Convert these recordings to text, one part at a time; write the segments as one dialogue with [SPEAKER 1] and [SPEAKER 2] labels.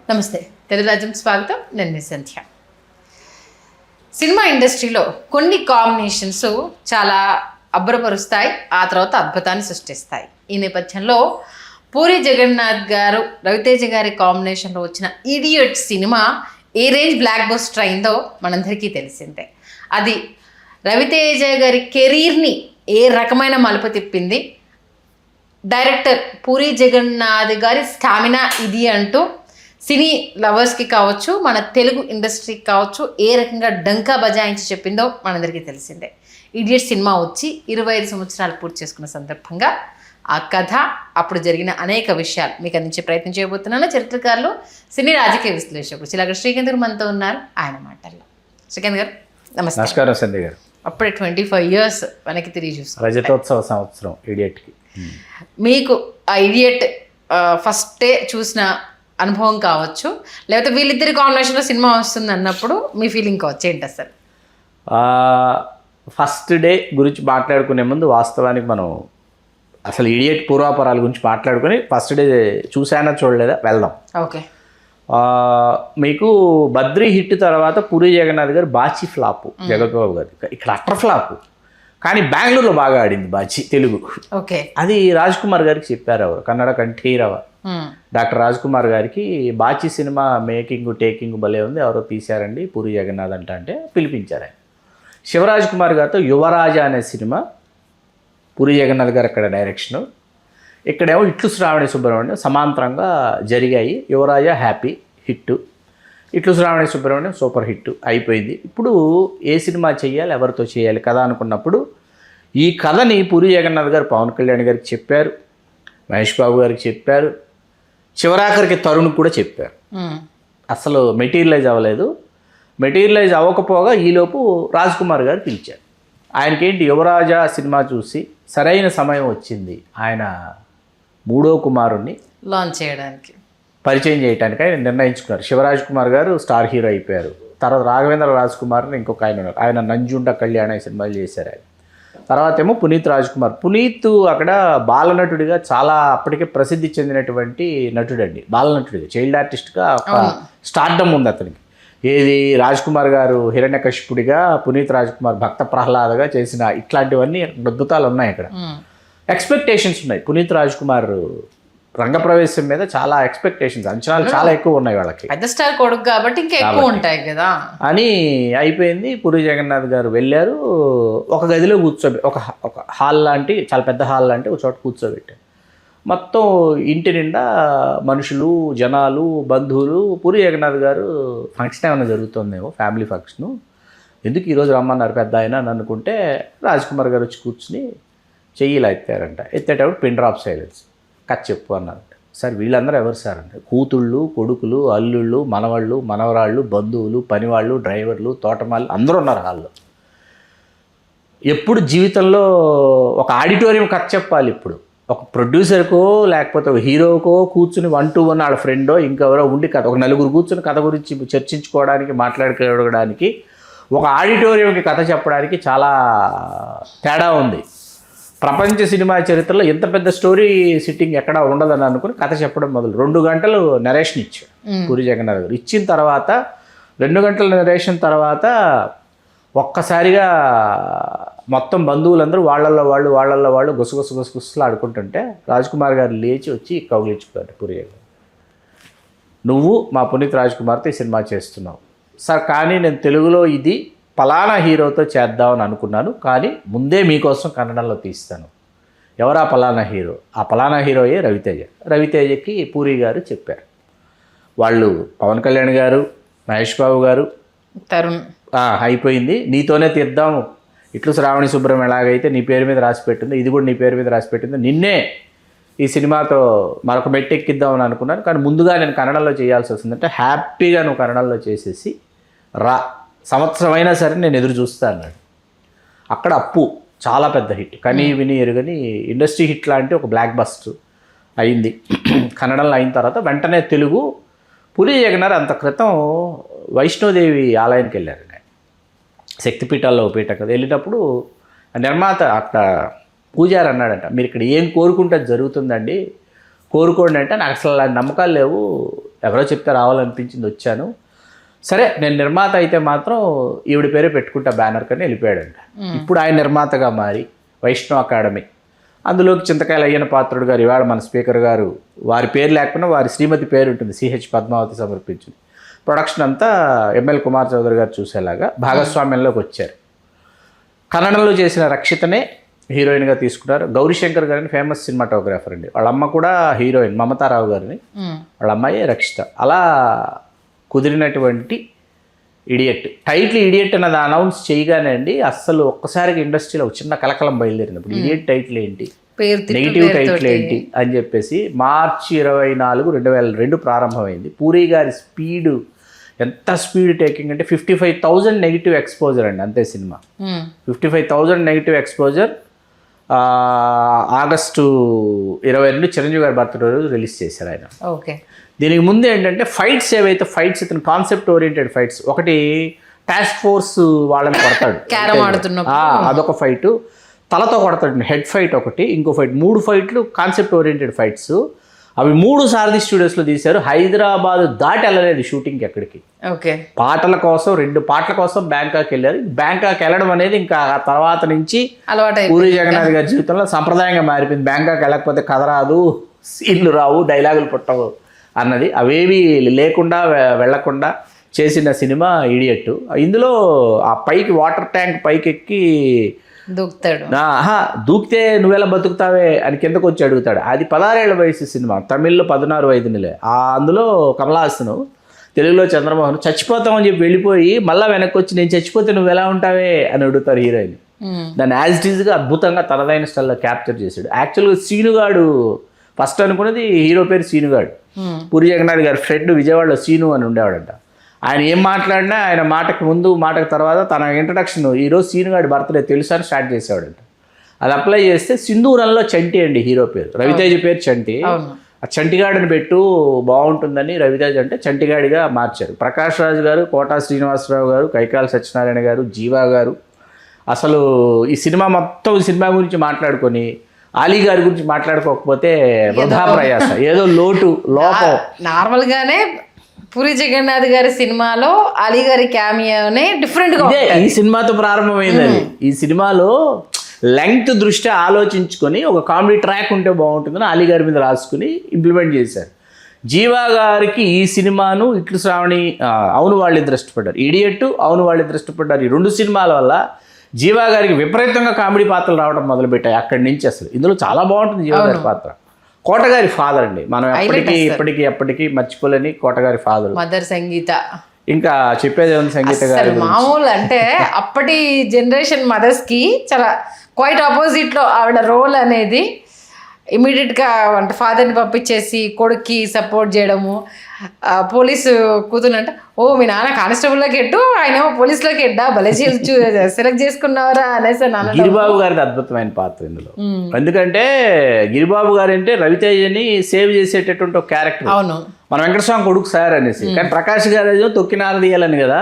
[SPEAKER 1] నమస్తే, తెలుగు రాజ్యం స్వాగతం. నేను మీ సంధ్య. సినిమా ఇండస్ట్రీలో కొన్ని కాంబినేషన్స్ చాలా అబ్బురపరుస్తాయి, ఆ తర్వాత అద్భుతాన్ని సృష్టిస్తాయి. ఈ నేపథ్యంలో పూరి జగన్నాథ్ గారు రవితేజ గారి కాంబినేషన్లో వచ్చిన ఇడియట్ సినిమా ఏ రేంజ్ బ్లాక్ బస్టర్ అయిందో మనందరికీ తెలిసిందే. అది రవితేజ గారి కెరీర్ని ఏ రకమైన మలుపు తిప్పింది, డైరెక్టర్ పూరి జగన్నాథ్ గారి స్టామినా ఇది అంటూ సినీ లవర్స్కి కావచ్చు, మన తెలుగు ఇండస్ట్రీకి కావచ్చు, ఏ రకంగా డంకా బజాయించి చెప్పిందో మనందరికీ తెలిసిందే. ఇడియట్ సినిమా వచ్చి 25 సంవత్సరాలు పూర్తి చేసుకున్న సందర్భంగా ఆ కథ, అప్పుడు జరిగిన అనేక విషయాలు మీకు అందించే ప్రయత్నం చేయబోతున్నాను. చరిత్రకారులు, సినీ రాజకీయ విశ్లేషకులు చిలక శ్రీకాంత్ గారు మనతో ఉన్నారు. ఆయన మాటల్లో. శ్రీకాంత్ గారు నమస్తే.
[SPEAKER 2] నమస్కారం సంధ్య గారు.
[SPEAKER 1] అప్పుడే 25 years వెనక్కి తిరిగి చూస్తాం.
[SPEAKER 2] రజతోత్సవ సంవత్సరం ఇడియట్కి.
[SPEAKER 1] మీకు ఆ ఇడియట్ ఫస్టే చూసిన అనుభవం కావచ్చు, లేకపోతే వీళ్ళిద్దరి కాంబినేషన్లో సినిమా వస్తుంది అన్నప్పుడు మీ ఫీలింగ్ కావచ్చు, ఏంటి అసలు?
[SPEAKER 2] ఫస్ట్ డే గురించి మాట్లాడుకునే ముందు వాస్తవానికి మనం అసలు ఇడియట్ పూర్వాపరాల గురించి మాట్లాడుకుని ఫస్ట్ డే చూసానా చూడలేదా వెళ్దాం.
[SPEAKER 1] ఓకే.
[SPEAKER 2] మీకు బద్రీ హిట్ తర్వాత పూరి జగన్నాథ్ గారు బాచి ఫ్లాపు, జగత్బాబు గారు ఇక్కడ అట్టర్ ఫ్లాపు, కానీ బెంగళూరులో బాగా ఆడింది బాచి తెలుగు.
[SPEAKER 1] ఓకే.
[SPEAKER 2] అది రాజ్ కుమార్ గారికి చెప్పారు, ఎవరు కన్నడ కంఠీరవ డాక్టర్ రాజ్ కుమార్ గారికి బాచి సినిమా మేకింగ్ టేకింగ్ భలే ఉంది, ఎవరో తీశారండి పూరి జగన్నాథ్ అంటే పిలిపించారు. ఆయన శివరాజ్ కుమార్ గారితో యువరాజా అనే సినిమా పూరి జగన్నాథ్ గారు అక్కడ డైరెక్షను, ఇక్కడేమో ఇట్లు శ్రావణి సుబ్రహ్మణ్యం సమాంతరంగా జరిగాయి. యువరాజా హ్యాపీ హిట్, ఇట్లు శ్రావణి సుబ్రహ్మణ్యం సూపర్ హిట్ అయిపోయింది. ఇప్పుడు ఏ సినిమా చేయాలి, ఎవరితో చేయాలి కదా అనుకున్నప్పుడు ఈ కథని పూరి జగన్నాథ్ గారు పవన్ కళ్యాణ్ గారికి చెప్పారు, మహేష్ బాబు గారికి చెప్పారు, చివరాఖరికి తరుణ్ కూడా చెప్పారు. అసలు మెటీరియలైజ్ అవ్వలేదు. మెటీరియలైజ్ అవ్వకపోగా ఈలోపు రాజ్ కుమార్ గారు పిలిచారు. ఆయనకేంటి యువరాజా సినిమా చూసి సరైన సమయం వచ్చింది, ఆయన మూడో కుమారుణ్ణి
[SPEAKER 1] లాంచ్ చేయడానికి
[SPEAKER 2] పరిచయం చేయడానికి ఆయన నిర్ణయించుకున్నారు. శివరాజ్ కుమార్ గారు స్టార్ హీరో అయిపోయారు. తర్వాత రాఘవేంద్ర రాజ్ కుమార్ ఇంకొక ఆయన ఉన్నారు, ఆయన నంజుండ కళ్యాణ సినిమాలు చేశారు. ఆయన తర్వాత ఏమో పునీత్ రాజ్ కుమార్. పునీత్ అక్కడ బాలనటుడిగా చాలా అప్పటికే ప్రసిద్ధి చెందినటువంటి నటుడండి, బాలనటుడిగా చైల్డ్ ఆర్టిస్ట్గా ఒక స్టార్డమ్ ఉంది అతనికి. ఏది రాజ్ కుమార్ గారు హిరణ్యకశిపుడిగా, పునీత్ రాజ్ కుమార్ భక్త ప్రహ్లాదగా చేసిన ఇట్లాంటివన్నీ అద్భుతాలు ఉన్నాయి. ఇక్కడ ఎక్స్పెక్టేషన్స్ ఉన్నాయి. పునీత్ రాజ్ కుమార్ రంగప్రవేశం మీద చాలా ఎక్స్పెక్టేషన్స్, అంచనాలు చాలా ఎక్కువ ఉన్నాయి వాళ్ళకి.
[SPEAKER 1] పెద్ద స్టార్ కొడుకు కాబట్టి ఇంకా ఎక్కువ ఉంటాయి కదా
[SPEAKER 2] అని అయిపోయింది. పూరి జగన్నాథ్ గారు వెళ్ళారు. ఒక గదిలో ఒక హాల్ లాంటి, చాలా పెద్ద హాల్ లాంటి ఒక చోట కూర్చోబెట్టారు. మొత్తం ఇంటి నిండా మనుషులు, జనాలు, బంధువులు. పూరి జగన్నాథ్ గారు ఫంక్షన్ ఏమైనా జరుగుతుందేమో, ఫ్యామిలీ ఫంక్షను, ఎందుకు ఈరోజు రమ్మన్నారు పెద్ద ఆయన అని అనుకుంటే రాజ్ కుమార్ గారు వచ్చి కూర్చుని చెయ్యి ఇలా ఎత్తారంట. ఎత్తేటప్పుడు పిన్ డ్రాప్ సైలెన్స్, కథ చెప్పు అన్నారంట. సార్ వీళ్ళందరూ ఎవరు సార్ అంటే కూతుళ్ళు, కొడుకులు, అల్లుళ్ళు, మనవాళ్ళు, మనవరాళ్ళు, బంధువులు, పనివాళ్ళు, డ్రైవర్లు, తోటమాళ్ళు అందరూ ఉన్నారు హాల్లో. ఎప్పుడు జీవితంలో ఒక ఆడిటోరియం కథ చెప్పాలి. ఇప్పుడు ఒక ప్రొడ్యూసర్కో లేకపోతే ఒక హీరోకో కూర్చుని 1 to 1 వాళ్ళ ఫ్రెండో ఇంకెవరో ఉండి కథ, ఒక నలుగురు కూర్చుని కథ గురించి చర్చించుకోవడానికి, మాట్లాడుకోవడానికి, ఒక ఆడిటోరియంకి కథ చెప్పడానికి చాలా తేడా ఉంది. ప్రపంచ సినిమా చరిత్రలో ఎంత పెద్ద స్టోరీ సిట్టింగ్ ఎక్కడా ఉండదని అనుకుని కథ చెప్పడం మొదలు 2 గంటలు నరేషన్ ఇచ్చాడు పూరి జగన్నాథ్ గారు. ఇచ్చిన తర్వాత 2 గంటల నరేషన్ తర్వాత ఒక్కసారిగా మొత్తం బంధువులందరూ వాళ్ళల్లో వాళ్ళు గుసగుసలు ఆడుకుంటుంటే రాజ్ కుమార్ గారు లేచి వచ్చి కౌగిలించుకున్నారు. పూరి జగన్నాథ్, నువ్వు మా పునీత్ రాజ్ కుమార్తో ఈ సినిమా చేస్తున్నావు సార్, కానీ నేను తెలుగులో ఇది పలానా హీరోతో చేద్దామని అనుకున్నాను, కానీ ముందే మీకోసం కన్నడంలో తీస్తాను. ఎవరా పలానా హీరో? ఆ పలానా హీరోయే రవితేజ. రవితేజకి పూరి గారు చెప్పారు. వాళ్ళు పవన్ కళ్యాణ్ గారు, మహేష్ బాబు గారు,
[SPEAKER 1] తరుణ్
[SPEAKER 2] అయిపోయింది, నీతోనే తీద్దాము. ఇట్లు శ్రావణి సుబ్రహ్మణ్యం ఎలాగైతే నీ పేరు మీద రాసి పెట్టిందో ఇది కూడా నీ పేరు మీద రాసి పెట్టిందో, నిన్నే ఈ సినిమాతో మరొక మెట్టెక్కిద్దామని అనుకున్నాను, కానీ ముందుగా నేను కన్నడంలో చేయాల్సి వస్తుందంటే హ్యాపీగా నువ్వు కన్నడంలో చేసేసి రా, సంవత్సరం అయినా సరే నేను ఎదురు చూస్తా అన్నాడు. అక్కడ అప్పు చాలా పెద్ద హిట్, కనీ విని ఎరుగని ఇండస్ట్రీ హిట్ లాంటి ఒక బ్లాక్ బస్టర్ అయింది. కన్నడంలో అయిన తర్వాత వెంటనే తెలుగు పూరి జగన్నాథ్ అంత క్రితం వైష్ణోదేవి ఆలయానికి వెళ్ళారు. శక్తిపీఠాల్లో పీఠ కదా, వెళ్ళినప్పుడు నిర్మాత అక్కడ పూజారి అన్నాడంట, మీరు ఇక్కడ ఏం కోరుకుంటే జరుగుతుందండి, కోరుకోండి అంటే నాకు అసలు నమ్మకాలు లేవు, ఎవరో చెప్తే రావాలనిపించింది, వచ్చాను. సరే నేను నిర్మాత అయితే మాత్రం ఈవిడ పేరే పెట్టుకుంటా బ్యానర్ కని వెళ్ళిపోయాడంట. ఇప్పుడు ఆయన నిర్మాతగా మారి వైష్ణవ్ అకాడమీ, అందులోకి చింతకాయల అయ్యన పాత్రుడు గారు, ఇవాళ మన స్పీకర్ గారు, వారి పేరు లేకపోయినా వారి శ్రీమతి పేరు ఉంటుంది, సిహెచ్ పద్మావతి సమర్పించింది. ప్రొడక్షన్ అంతా ఎంఎల్ కుమార్ చౌదరి గారు చూసేలాగా భాగస్వామ్యంలోకి వచ్చారు. కన్నడంలో చేసిన రక్షితనే హీరోయిన్గా తీసుకున్నారు. గౌరీశంకర్ గారిని ఫేమస్ సినిమాటోగ్రాఫర్ అండి, వాళ్ళ అమ్మ కూడా హీరోయిన్ మమతారావు గారిని, వాళ్ళ అమ్మాయి రక్షిత. అలా కుదిరినటువంటి ఇడియట్. టైటిల్ ఇడియట్ అన్నది అనౌన్స్ చేయగానే అండి అస్సలు ఒక్కసారిగా ఇండస్ట్రీలో ఒక చిన్న కలకలం బయలుదేరింది. ఇప్పుడు ఇడియట్ టైటిల్ ఏంటి, నెగిటివ్ టైటిల్ ఏంటి అని చెప్పేసి మార్చి 24, 2002 ప్రారంభమైంది. పూరి గారి స్పీడు, ఎంత స్పీడ్ టేకింగ్ అంటే 55,000 నెగిటివ్ ఎక్స్పోజర్ అండి, అంతే cinema. 55,000 negative exposure. August 22 Chiranjeevi గారి బర్త్డే రోజు రిలీజ్ చేశారు ఆయన.
[SPEAKER 1] ఓకే.
[SPEAKER 2] దీనికి ముందు ఏంటంటే ఫైట్స్ ఏవైతే ఫైట్స్ ఇతను కాన్సెప్ట్ ఓరియంటెడ్ ఫైట్స్, ఒకటి టాస్క్ ఫోర్స్ వాళ్ళని కొడతాడు, అదొక ఫైట్, తలతో కొడతాడు హెడ్ ఫైట్ ఒకటి, ఇంకో ఫైట్, 3 ఫైట్లు కాన్సెప్ట్ ఓరియంటెడ్ ఫైట్స్. అవి 3 సారథి స్టూడియోస్లో తీశారు. హైదరాబాద్ దాటి వెళ్ళలేదు షూటింగ్కి ఎక్కడికి.
[SPEAKER 1] ఓకే.
[SPEAKER 2] పాటల కోసం 2 పాటల కోసం బ్యాంకాక్ వెళ్ళారు. బ్యాంకాక్ వెళ్ళడం అనేది ఇంకా ఆ తర్వాత నుంచి పూరి జగన్నాథ్ గారి జీవితంలో సంప్రదాయంగా మారిపోయింది. బ్యాంకాక్ వెళ్ళకపోతే కథ రాదు, సీన్లు రావు, డైలాగులు పుట్టవు అన్నది. అవేవి లేకుండా వెళ్లకుండా చేసిన సినిమా ఇడియట్. ఇందులో ఆ పైకి వాటర్ ట్యాంక్ పైకి ఎక్కి
[SPEAKER 1] దూకుతాడు,
[SPEAKER 2] దూకితే నువ్వెలా బతుకుతావే అని కిందకు వచ్చి అడుగుతాడు. అది 16 ఏళ్ల వయసు సినిమా, తమిళ్లో 16 5 నెలలే. అందులో కమల్ హాసన్, తెలుగులో చంద్రమోహన్ చచ్చిపోతామని చెప్పి వెళ్ళిపోయి మళ్ళీ వెనక్కి వచ్చి నేను చచ్చిపోతే నువ్వు ఎలా ఉంటావే అని అడుగుతారు హీరోయిన్. దాన్ని యాజ్ ఇట్ ఈజ్గా అద్భుతంగా తనదైన స్టైల్లో క్యాప్చర్ చేశాడు. యాక్చువల్గా సీనుగాడు ఫస్ట్ అనుకున్నది హీరో పేరు సీనుగాడు. పూరి జగన్నాథ్ గారి ఫ్రెండ్ విజయవాడలో సీను అని ఉండేవాడంట. ఆయన ఏం మాట్లాడినా ఆయన మాటకు ముందు మాటకు తర్వాత తన ఇంట్రడక్షన్ ఈరోజు సీనుగాడి బర్త్డే తెలుసా అని స్టార్ట్ చేసేవాడంట. అది అప్లై చేస్తే సింధూరంలో చంటి అండి హీరో పేరు, రవితేజ పేరు చంటి. ఆ చంటిగాడిని పెట్టు బాగుంటుందని రవితేజ అంటే చంటిగాడిగా మార్చారు. ప్రకాష్ రాజ్ గారు, కోటా శ్రీనివాసరావు గారు, కైకాల సత్యనారాయణ గారు, జీవా గారు, అసలు ఈ సినిమా మొత్తం సినిమా గురించి మాట్లాడుకొని అలీ గారి గురించి మాట్లాడుకోకపోతే వృధా ప్రయాస, ఏదో లోపం.
[SPEAKER 1] నార్మల్గానే పూరి జగన్నాథ్ గారి సినిమాలో అలీ గారి క్యామియోనే డిఫరెంట్గా
[SPEAKER 2] ఈ సినిమాతో ప్రారంభమైంది. ఈ సినిమాలో లెంగ్త్ దృష్ట్యా ఆలోచించుకొని ఒక కామెడీ ట్రాక్ ఉంటే బాగుంటుందని అలీ గారి మీద రాసుకుని ఇంప్లిమెంట్ చేశారు. జీవా గారికి ఈ సినిమాను ఇట్లు శ్రావణి, అవును వాళ్ళిద్దరు ఇష్టపడ్డారు, ఇడియట్, అవును వాళ్ళిద్దరు ఇష్టపడ్డారు. ఈ 2 సినిమాల వల్ల జీవా గారికి విపరీతంగా కామెడీ పాత్రలు రావడం మొదలుపెట్టాయి అక్కడి నుంచి. అసలు ఇందులో చాలా బాగుంటుంది జీవా గారి పాత్ర. కోటగారి ఫాదర్ అండి, మనం ఎప్పటికీ మర్చిపోలేని కోటగారి ఫాదర్.
[SPEAKER 1] మదర్ సంగీత,
[SPEAKER 2] ఇంకా చెప్పేది ఉంది సంగీత గారి
[SPEAKER 1] మామూలు అంటే అప్పటి జనరేషన్ మదర్స్ కి చాలా క్వైట్ ఆపోజిట్ లో ఆవిడ రోల్ అనేది. ఇమీడియట్గా అంటే ఫాదర్ని పంపించేసి కొడుక్కి సపోర్ట్ చేయడము. పోలీసు కూతురు అంటే ఓ మీ నాన్న కానిస్టేబుల్లోకి ఎట్టు, ఆయన పోలీసులోకి ఎడ్డా భలే సెలెక్ట్ చేసుకున్నావరా అనేసి.
[SPEAKER 2] గిరిబాబు గారిది అద్భుతమైన పాత్ర ఇందులో. ఎందుకంటే గిరిబాబు గారు అంటే రవితేజని సేవ్ చేసేటటువంటి ఒక క్యారెక్టర్.
[SPEAKER 1] అవును,
[SPEAKER 2] మన వెంకటస్వామి కొడుకు సార్ అనేసి. కానీ ప్రకాష్ గారు తొక్కినార తీయాలని కదా,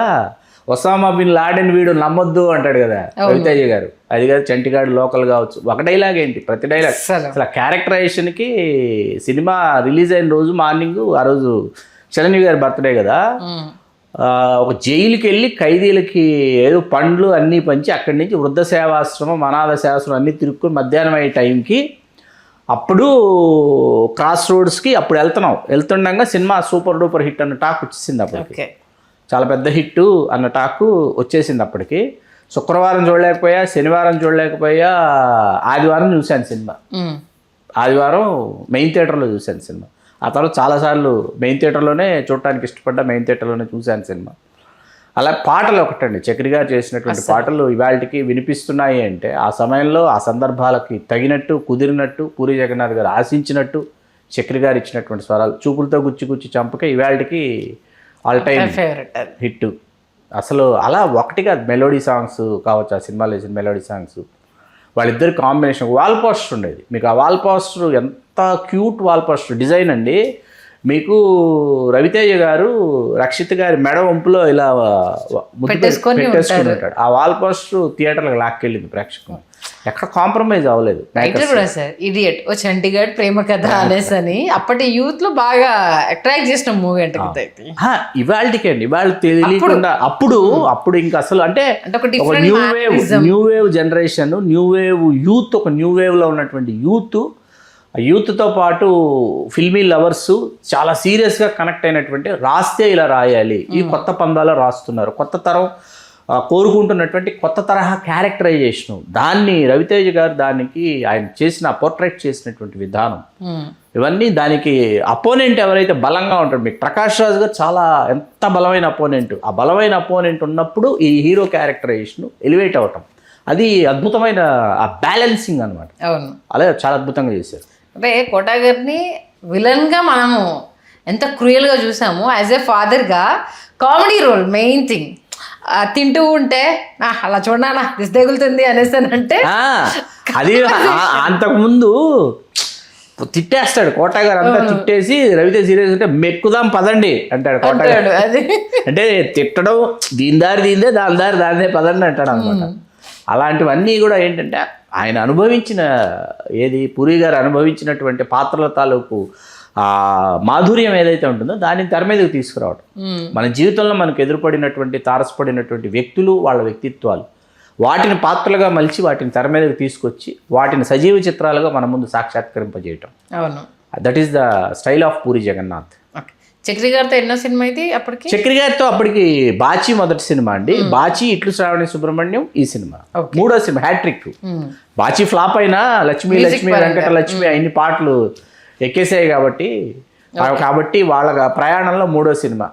[SPEAKER 2] ఒసామా బిన్ లాడెన్ వీడు నమ్మొద్దు అంటాడు కదా రవితేజ గారు. అది కాదు చంటిగాడు లోకల్ కావచ్చు, ఒక డైలాగ్ ఏంటి ప్రతి డైలాగ్. అసలు క్యారెక్టరైజేషన్కి సినిమా రిలీజ్ అయిన రోజు మార్నింగ్, ఆ రోజు చిరంజీవి గారి బర్త్డే కదా, ఒక జైలుకి వెళ్ళి ఖైదీలకి ఏదో పండ్లు అన్నీ పంచి అక్కడి నుంచి వృద్ధ సేవాశ్రమం, అనాథ సేవాశ్రమం అన్నీ తిరుక్కొని మధ్యాహ్నం అయ్యే టైంకి అప్పుడు క్రాస్ రోడ్స్కి అప్పుడు వెళ్తుండగా సినిమా సూపర్ డూపర్ హిట్ అన్న టాక్ వచ్చేసింది. అప్పటికి చాలా పెద్ద హిట్టు అన్న టాకు వచ్చేసింది. అప్పటికి శుక్రవారం చూడలేకపోయా, శనివారం చూడలేకపోయా, ఆదివారం చూశాను సినిమా. ఆదివారం మెయిన్ థియేటర్లో చూశాను సినిమా. ఆ తర్వాత చాలాసార్లు మెయిన్ థియేటర్లోనే చూడటానికి ఇష్టపడ్డా, మెయిన్ థియేటర్లోనే చూశాను సినిమా. అలా పాటలు ఒకటండి, చక్రి గారు చేసినటువంటి పాటలు ఇవాళకి వినిపిస్తున్నాయి అంటే ఆ సమయంలో ఆ సందర్భాలకి తగినట్టు కుదిరినట్టు పూరి జగన్నాథ్ గారు ఆశించినట్టు చక్రి గారు ఇచ్చినటువంటి స్వరాలు, చూపులతో గుచ్చి చంపకే ఇవాళకి ఆల్ టైమ్ హిట్. అసలు అలా ఒకటిగా మెలోడీ సాంగ్స్ కావచ్చు, ఆ సినిమాలో వేసిన మెలోడీ సాంగ్స్, వాళ్ళిద్దరు కాంబినేషన్. వాల్ పోస్టర్ ఉండేది మీకు, ఆ వాల్ పోస్టర్ ఎంత క్యూట్ వాల్ పోస్టర్ డిజైన్ అండి. మీకు రవితేజ గారు రక్షిత్ గారి మెడ వంపులో ఇలా
[SPEAKER 1] పెట్టేసుకొని
[SPEAKER 2] ఉంటాడు. ఆ వాల్ పోస్టర్ థియేటర్లకు లాక్కెళ్ళింది ప్రేక్షకులు. ఎక్కడ కాంప్రమైజ్ అవ్వలేదు.
[SPEAKER 1] టైటిల్ కూడా సార్ ఇడియట్ ఓ చండీగఢ్ ప్రేమ కథ అనేసి అని అప్పటి యూత్ లో బాగా అట్రాక్ట్ చేసిన మూవీ అంటే
[SPEAKER 2] ఇవాళకండి ఇవాళ తెలియకుండా అప్పుడు ఇంకా అసలు అంటే ఒక new wave generation, new wave youth, ఒక న్యూ వేవ్ లో ఉన్నటువంటి యూత్తో పాటు ఫిల్మీ లవర్స్ చాలా సీరియస్గా కనెక్ట్ అయినటువంటి రాస్తే ఇలా రాయాలి, ఈ కొత్త పందాలో రాస్తున్నారు, కొత్త తరం కోరుకుంటున్నటువంటి కొత్త తరహా క్యారెక్టరైజేషన్, దాన్ని రవితేజ గారు దానికి ఆయన చేసిన పోర్ట్రేట్ చేసినటువంటి విధానం, ఇవన్నీ దానికి అపోనెంట్ ఎవరైతే బలంగా ఉంటారు, మీకు ప్రకాష్ రాజ్ గారు చాలా ఎంత బలమైన అపోనెంట్, ఆ బలమైన అపోనెంట్ ఉన్నప్పుడు ఈ హీరో క్యారెక్టరైజేషన్ ఎలివేట్ అవటం, అది అద్భుతమైన ఆ బ్యాలెన్సింగ్ అనమాట.
[SPEAKER 1] అవును,
[SPEAKER 2] అలాగే చాలా అద్భుతంగా చేశారు.
[SPEAKER 1] అంటే కోటా గారిని విలన్గా మనము ఎంత క్రూయల్గా చూసాము, యాజ్ ఏ ఫాదర్గా కామెడీ రోల్ మెయిన్ థింగ్. తింటూ ఉంటే అలా చూడనా దిస్ తగులుతుంది అనేసి అంటే
[SPEAKER 2] అది అంతకుముందు తిట్టేస్తాడు కోటా గారు, అంతా తిట్టేసి రవితేజ సీరియస్ అంటే మెక్కుదాం పదండి అంటాడు కోటా గారు. అంటే తిట్టడం దీని దారి దీందే, దాని దారి దానిదే పదండి అంటాడు అనమాట. అలాంటివన్నీ కూడా ఏంటంటే ఆయన అనుభవించిన పూరి గారు అనుభవించినటువంటి పాత్రల తాలూకు మాధుర్యం ఏదైతే ఉంటుందో దాన్ని తెర మీదకి తీసుకురావడం. మన జీవితంలో మనకు ఎదురుపడినటువంటి తారసపడినటువంటి వ్యక్తులు, వాళ్ళ వ్యక్తిత్వాలు, వాటిని పాత్రలుగా మలిచి వాటిని తెర మీదకి తీసుకొచ్చి వాటిని సజీవ చిత్రాలుగా మన ముందు సాక్షాత్కరింపజేయటం.
[SPEAKER 1] అవును,
[SPEAKER 2] that is the style of Puri Jagannath.
[SPEAKER 1] Chakri గారితో ఎన్నో సినిమా ఇది అప్పటికి?
[SPEAKER 2] చక్రి గారితో అప్పటికి బాచి మొదటి సినిమా అండి. బాచి, ఇట్లు శ్రావణి సుబ్రహ్మణ్యం, ఈ సినిమా మూడో సినిమా, హ్యాట్రిక్. బాచి ఫ్లాప్ అయినా లక్ష్మీ వెంకట లక్ష్మి అన్ని పాటలు ఎక్కేసాయి కాబట్టి వాళ్ళ ప్రయాణంలో మూడో సినిమా.